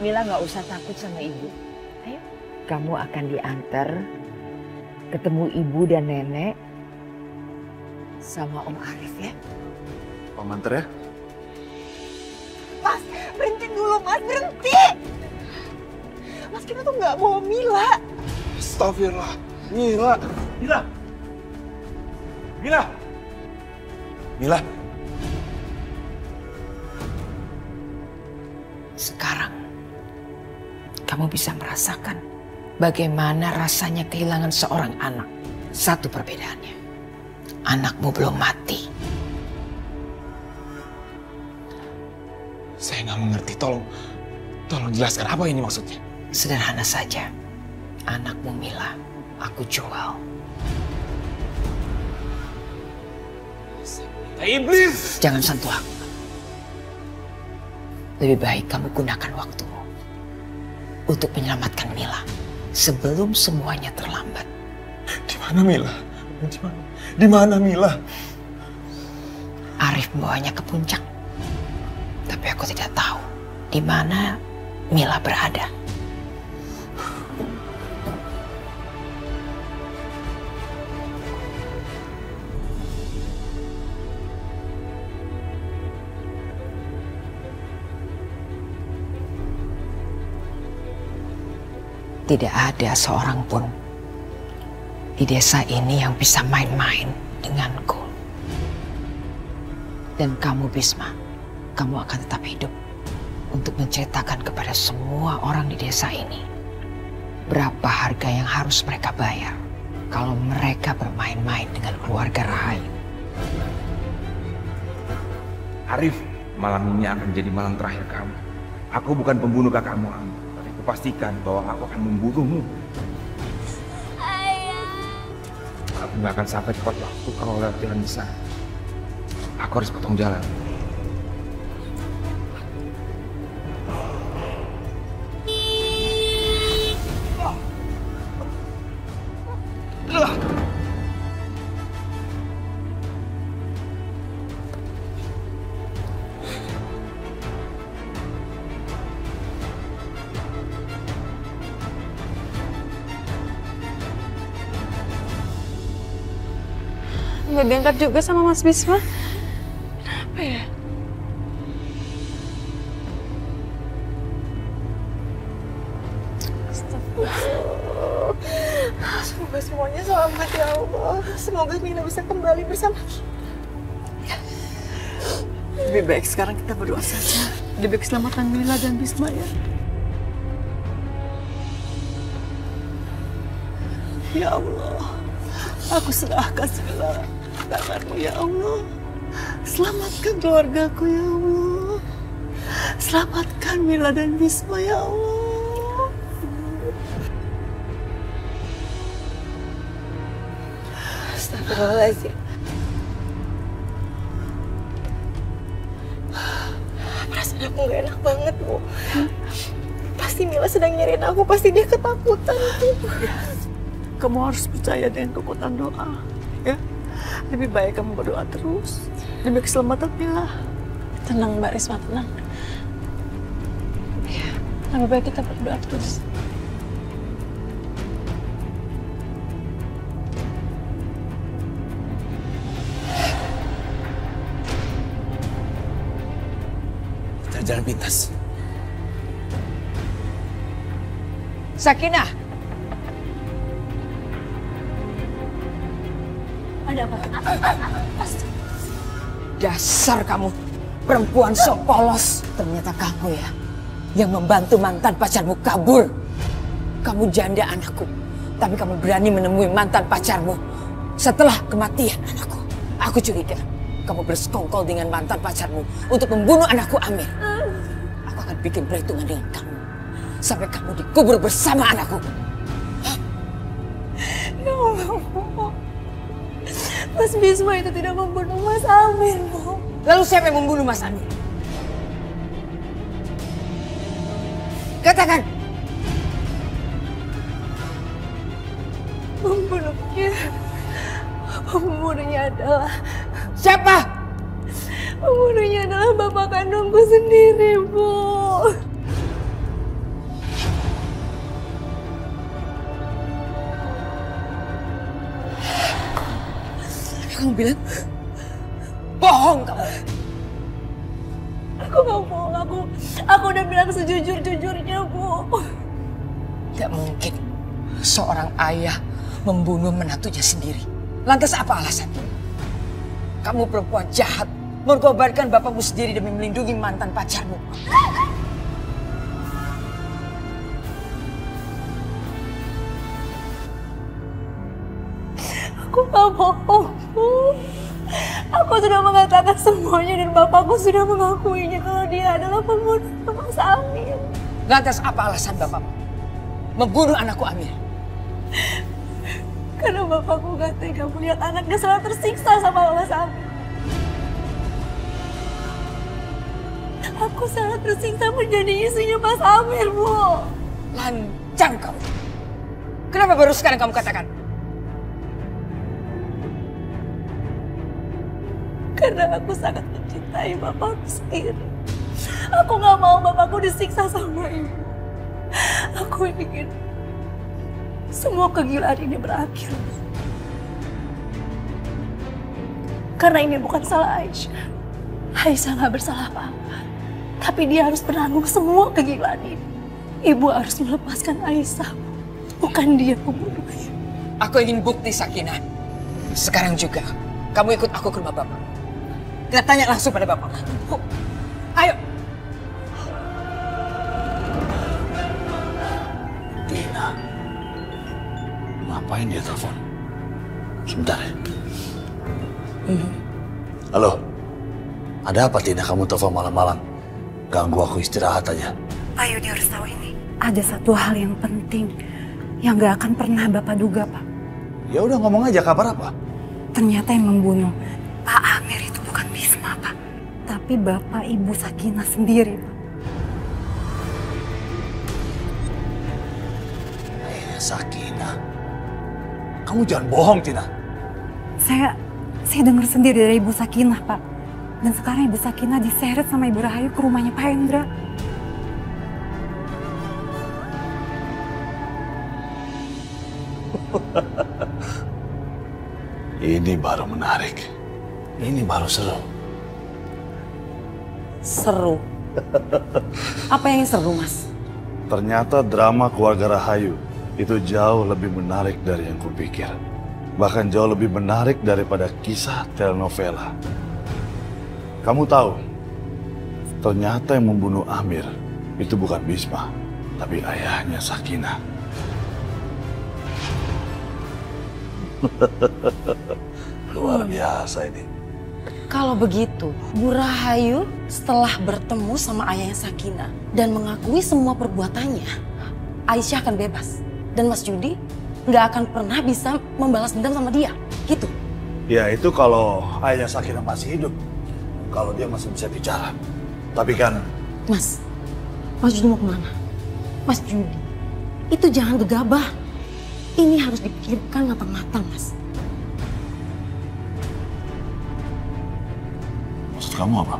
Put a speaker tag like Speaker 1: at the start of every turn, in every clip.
Speaker 1: Mila nggak usah takut sama ibu. Ayo. Kamu akan diantar ketemu ibu dan nenek sama Om Arif ya.
Speaker 2: Om antar ya.
Speaker 3: Mas, berhenti dulu Mas, berhenti. Mas, kita tuh nggak bawa Mila.
Speaker 2: Astagfirullah. Mila. Mila. Mila. Mila.
Speaker 1: Sekarang kamu bisa merasakan bagaimana rasanya kehilangan seorang anak. Satu perbedaannya, anakmu belum mati.
Speaker 2: Saya nggak mengerti. Tolong jelaskan apa ini maksudnya.
Speaker 1: Sederhana saja, anakmu Mila aku jual.
Speaker 2: Iblis!
Speaker 1: Jangan sentuh aku. Lebih baik kamu gunakan waktumu untuk menyelamatkan Mila sebelum semuanya terlambat.
Speaker 2: Di mana Mila? Di mana Mila?
Speaker 1: Arif membawanya ke puncak. Tapi aku tidak tahu di mana Mila berada. Tidak ada seorang pun di desa ini yang bisa main-main denganku. Dan kamu Bisma, kamu akan tetap hidup untuk menceritakan kepada semua orang di desa ini berapa harga yang harus mereka bayar kalau mereka bermain-main dengan keluarga Rahayu.
Speaker 4: Arif, malam ini akan jadi malam terakhir kamu. Aku bukan pembunuh kakakmu, tapi aku pastikan bahwa aku akan membunuhmu. Aku nggak akan sampai tepat waktu kalau lewat jalan besar. Aku harus potong jalan.
Speaker 3: Nggak diangkat juga sama Mas Bisma. Kenapa ya? Astagfirullah. Semoga semuanya selamat ya Allah. Semoga Mila bisa kembali bersama kita. Lebih baik sekarang kita berdoa saja demi keselamatan Mila dan Bisma ya. Ya Allah, aku serahkan segala tanganmu ya Allah. Selamatkan keluargaku ya Allah. Selamatkan Mila dan Bisma ya Allah. Astagfirullahaladzim. Perasaan aku gak enak banget, Bu. Pasti Mila sedang nyariin aku, pasti dia ketakutan. Kamu harus percaya dengan kekuatan doa, ya. Lebih baik kamu berdoa terus demi keselamatan Mila. Tenang Mbak Risma, tenang. Ya, lebih baik kita berdoa terus.
Speaker 2: Cari jalan pintas.
Speaker 1: Sakinah,
Speaker 3: Ada apa?
Speaker 1: dasar kamu perempuan sok polos. Ternyata kamu ya yang membantu mantan pacarmu kabur. Kamu janda anakku, tapi kamu berani menemui mantan pacarmu setelah kematian anakku. Aku curiga kamu bersekongkol dengan mantan pacarmu untuk membunuh anakku Amir. Aku akan bikin perhitungan dengan kamu sampai kamu dikubur bersama anakku.
Speaker 3: Ya Allah, Bu. Mas Bisma itu tidak membunuh Mas Amir, Bu.
Speaker 1: Lalu siapa yang membunuh Mas Amir? Katakan.
Speaker 3: Pembunuhnya adalah...
Speaker 1: Siapa?
Speaker 3: Pembunuhnya adalah bapak kandungku sendiri, Bu.
Speaker 1: bilang bohong kamu.
Speaker 3: Aku nggak bohong, aku udah bilang sejujur-jujurnya, Bu.
Speaker 1: Tidak mungkin seorang ayah membunuh menantunya sendiri. Lantas apa alasannya? Kamu perempuan jahat, mengorbankan bapakmu sendiri demi melindungi mantan pacarmu.
Speaker 3: Aku nggak bohong, Bu. Aku sudah mengatakan semuanya dan bapakku sudah mengakuinya kalau dia adalah pembunuh Mas Amir.
Speaker 1: Lantas apa alasan bapakmu membunuh anakku Amir?
Speaker 3: Karena bapakku gak tega melihat anaknya selalu tersiksa sama Mas Amir. Aku sangat tersiksa menjadi istrinya Mas Amir, Bu.
Speaker 1: Lancang kamu. Kenapa baru sekarang kamu katakan?
Speaker 3: Karena aku sangat mencintai bapakku sendiri. Aku gak mau bapakku disiksa sama ibu. Aku ingin semua kegilaan ini berakhir. Karena ini bukan salah Aisyah. Aisyah gak bersalah apa-apa. Tapi dia harus menanggung semua kegilaan ini. Ibu harus melepaskan Aisyah. Bukan dia pembunuhnya.
Speaker 1: Aku ingin bukti, Sakinah. Sekarang juga kamu ikut aku ke rumah bapak. Kita tanya langsung pada bapak. Ayo.
Speaker 5: Tina. Ngapain dia telepon? Sebentar ya. Halo. Ada apa Tina kamu telepon malam-malam? Ganggu aku istirahat aja.
Speaker 6: Ayo dia harus tahu ini. Ada satu hal yang penting yang gak akan pernah Bapak duga, Pak.
Speaker 5: Ya udah ngomong aja, kabar apa?
Speaker 6: Ternyata yang membunuh Pak Amir itu bukan Bisma, Pak. Tapi Bapak Ibu Sakinah sendiri, Pak.
Speaker 5: Sakinah. Kamu jangan bohong, Tina.
Speaker 6: Saya dengar sendiri dari Ibu Sakinah, Pak. Dan sekarang Ibu Sakinah diseret sama Ibu Rahayu ke rumahnya Pak Hendra.
Speaker 5: Ini baru menarik. Ini baru seru.
Speaker 1: Seru. Apa yang seru, Mas?
Speaker 5: Ternyata drama keluarga Rahayu itu jauh lebih menarik dari yang kupikir. Bahkan jauh lebih menarik daripada kisah telenovela. Kamu tahu, ternyata yang membunuh Amir itu bukan Bisma, tapi ayahnya Sakinah. Luar biasa ini.
Speaker 7: Kalau begitu, Bu Rahayu setelah bertemu sama ayahnya Sakinah dan mengakui semua perbuatannya, Aisyah akan bebas. Dan Mas Judi nggak akan pernah bisa membalas dendam sama dia, gitu.
Speaker 5: Ya itu kalau ayahnya Sakinah masih hidup. Kalau dia masih bisa bicara. Tapi kan...
Speaker 7: Mas Judi mau kemana? Mas Judi, itu jangan gegabah. Ini harus dipikirkan matang-matang, Mas.
Speaker 5: Maksud kamu apa?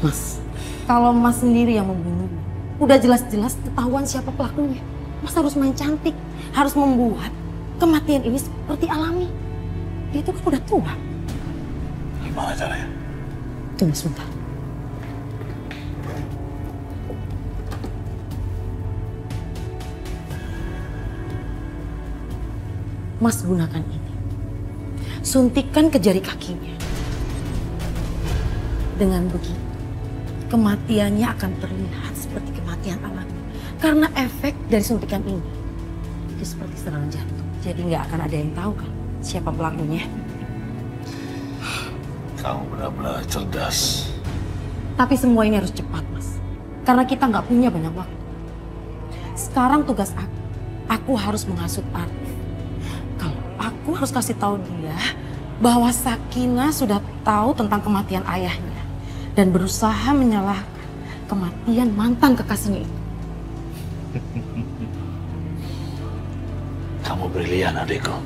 Speaker 7: Mas, kalau Mas sendiri yang membunuh, udah jelas-jelas ketahuan siapa pelakunya. Mas harus main cantik, harus membuat kematian ini seperti alami. Dia itu kan udah tua.
Speaker 5: Gimana caranya?
Speaker 7: Tunggu sebentar. Mas gunakan ini. Suntikan ke jari kakinya. Dengan begitu, kematiannya akan terlihat seperti kematian alami. Karena efek dari suntikan ini itu seperti serangan jantung. Jadi nggak akan ada yang tahu kan siapa pelakunya.
Speaker 5: Kamu benar-benar cerdas.
Speaker 7: Tapi semua ini harus cepat, Mas. Karena kita nggak punya banyak waktu. Sekarang tugas aku harus menghasut Arif. Kalau aku harus kasih tahu dia bahwa Sakinah sudah tahu tentang kematian ayahnya dan berusaha menyalahkan kematian mantan kekasihnya itu.
Speaker 5: Kamu brilian, adikku.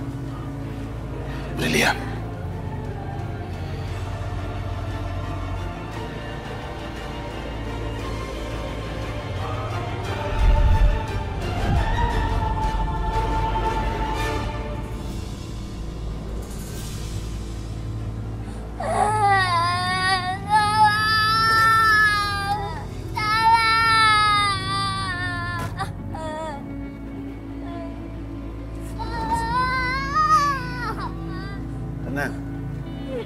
Speaker 5: Brilian.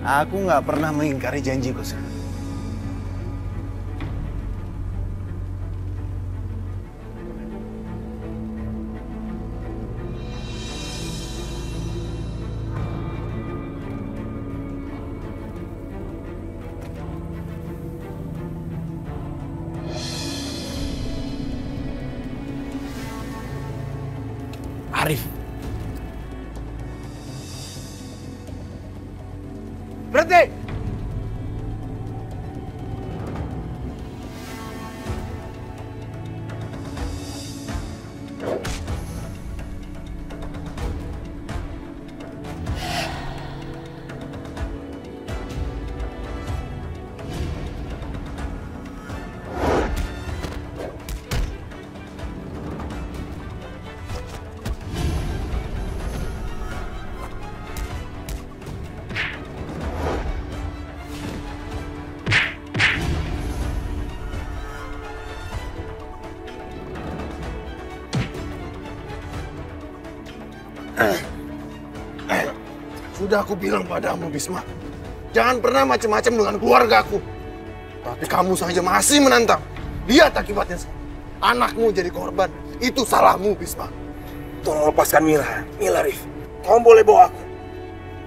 Speaker 8: Aku nggak pernah mengingkari janjiku, Sir.
Speaker 4: Arif. Berhenti!
Speaker 8: Sudah aku bilang padamu, Bisma. Jangan pernah macam-macam dengan keluargaku. Tapi kamu saja masih menantang. Lihat akibatnya. Anakmu jadi korban. Itu salahmu, Bisma.
Speaker 4: Tolong lepaskan Mila. Mila, Arif. Kamu boleh bawa aku.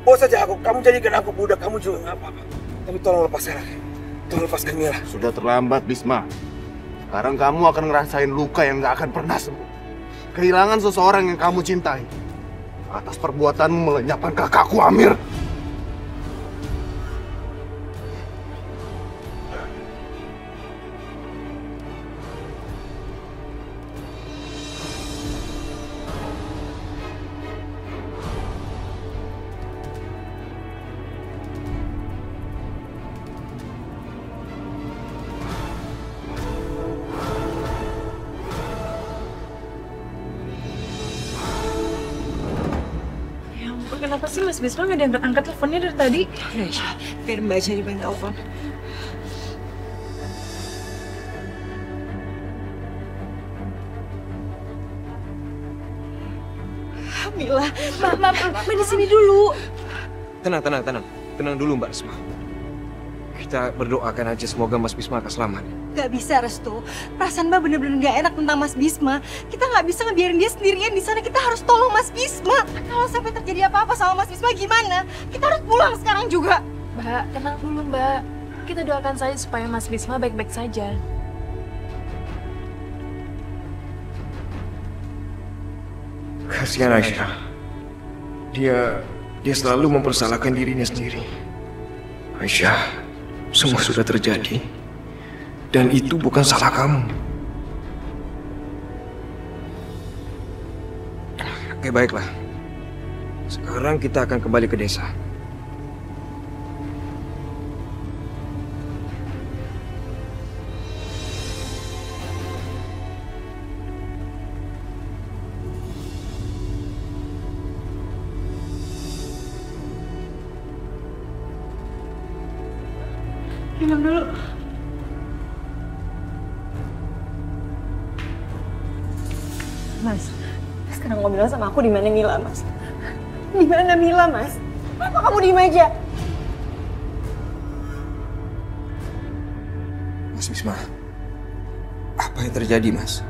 Speaker 4: Bawa saja aku. Kamu jadikan aku budak. Kamu juga nggak apa-apa. Tapi tolong lepaskan aku. Tolong lepaskan Mila.
Speaker 8: Sudah terlambat, Bisma. Sekarang kamu akan ngerasain luka yang nggak akan pernah sembuh. Kehilangan seseorang yang kamu cintai. Atas perbuatanmu melenyapkan kakakku Amir.
Speaker 3: Kenapa sih Mas Bisma nggak diangkat-angkat teleponnya dari tadi?
Speaker 1: Biar Mbak aja di telepon.
Speaker 3: Mila, Mbak di sini dulu.
Speaker 9: Tenang dulu Mbak Risma. Kita berdoakan aja semoga Mas Bisma akan selamat.
Speaker 10: Gak bisa, Restu. Perasaan Mbak bener-bener gak enak tentang Mas Bisma. Kita gak bisa ngebiarin dia sendirian di sana. Kita harus tolong Mas Bisma. Kalau sampai terjadi apa-apa sama Mas Bisma gimana? Kita harus pulang sekarang juga.
Speaker 3: Mbak, tenang dulu Mbak. Kita doakan saja supaya Mas Bisma baik-baik saja.
Speaker 9: Kasihan Aisyah. Dia selalu mempersalahkan dirinya sendiri. Aisyah, semua sudah terjadi. Dan itu bukan salah kamu. Oke, baiklah. Sekarang kita akan kembali ke desa.
Speaker 3: Minum dulu.
Speaker 10: Mas, sekarang ngomong sama aku di mana Mila, Mas? Di mana Mila, Mas? Kenapa kamu diem aja?
Speaker 9: Mas Bisma, apa yang terjadi, Mas?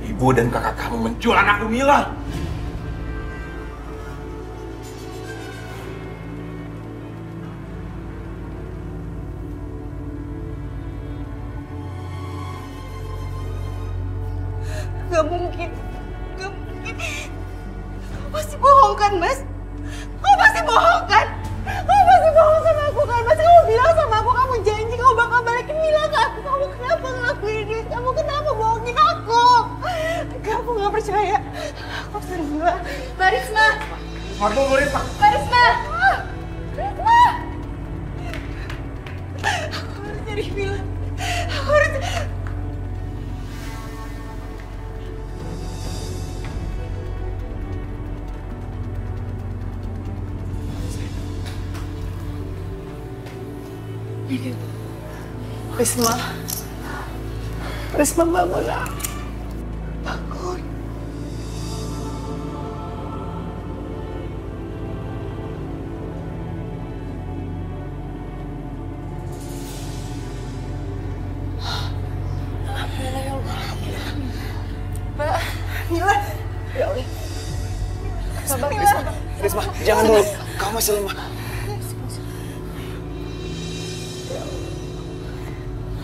Speaker 8: Ibu dan kakak kamu menjual anakku Mila.
Speaker 10: Gak mungkin. Gak mungkin. Kamu pasti bohong kan, Mas? Kamu pasti bohong kan? Kamu pasti bohong sama aku kan, Mas? Kamu bilang sama aku, kamu janji kamu bakal balikin Mila ke aku. Kamu kenapa ngelakuin ini? Kamu kenapa bohongin aku? Aku gak percaya. Aku cari Mila. Mbak Risma!
Speaker 8: Aku mau Risma!
Speaker 10: Mbak Risma! Risma! Aku harus cari Mila. Aku harus...
Speaker 3: Risma. Risma, bangunlah. Bangun.
Speaker 4: Jangan dulu, kamu masih lemah.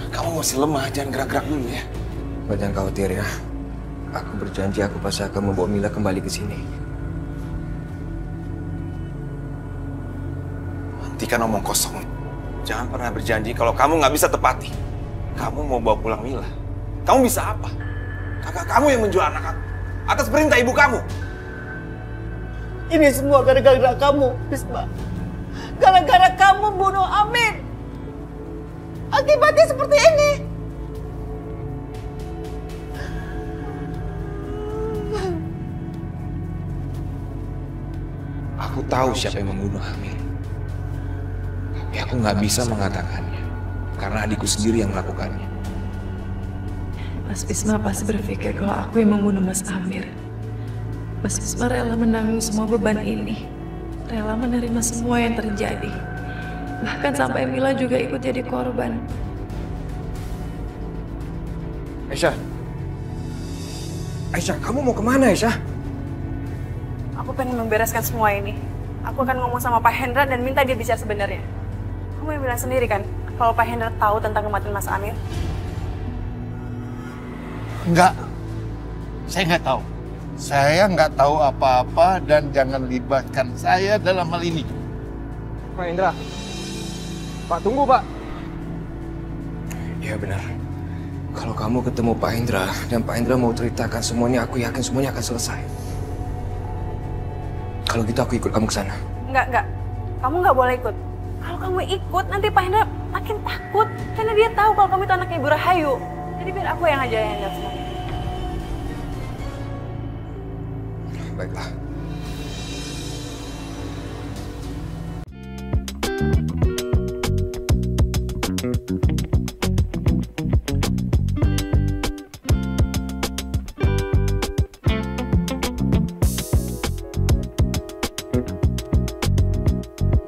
Speaker 4: Kamu masih lemah, jangan gerak-gerak dulu ya.
Speaker 9: Mbak, jangan khawatir ya. Aku berjanji aku pasti akan membawa Mila kembali ke sini.
Speaker 4: Hentikan omong kosong. Jangan pernah berjanji kalau kamu nggak bisa tepati. Kamu mau bawa pulang Mila. Kamu bisa apa? Kakak kamu yang menjual anak aku. Atas perintah ibu kamu.
Speaker 3: Ini semua gara-gara kamu, Bisma. Gara-gara kamu bunuh Amin. Akibatnya seperti ini.
Speaker 9: Aku tahu siapa yang membunuh Amin. Tapi aku nggak bisa mengatakannya. Karena adikku sendiri yang melakukannya.
Speaker 11: Mas Bisma pasti berpikir kalau aku yang membunuh Mas Amir. Mas Bisma rela menanggung semua beban ini. Rela menerima semua yang terjadi. Bahkan sampai Mila juga ikut jadi korban.
Speaker 9: Aisyah. Aisyah, kamu mau kemana, Aisyah?
Speaker 11: Aku pengen membereskan semua ini. Aku akan ngomong sama Pak Hendra dan minta dia bicara sebenarnya. Kamu yang bilang sendiri kan, kalau Pak Hendra tahu tentang kematian Mas Amir?
Speaker 8: Enggak. Saya nggak tahu. Saya nggak tahu apa-apa dan jangan libatkan saya dalam hal ini.
Speaker 9: Pak Hendra. Pak, tunggu, Pak. Iya benar. Kalau kamu ketemu Pak Hendra dan Pak Hendra mau ceritakan semuanya, aku yakin semuanya akan selesai. Kalau gitu aku ikut kamu ke sana.
Speaker 11: Enggak. Kamu nggak boleh ikut. Kalau kamu ikut, nanti Pak Hendra makin takut. Karena dia tahu kalau kamu itu anaknya Ibu Rahayu. Jadi biar aku yang aja yang lihat semuanya.
Speaker 9: Baiklah.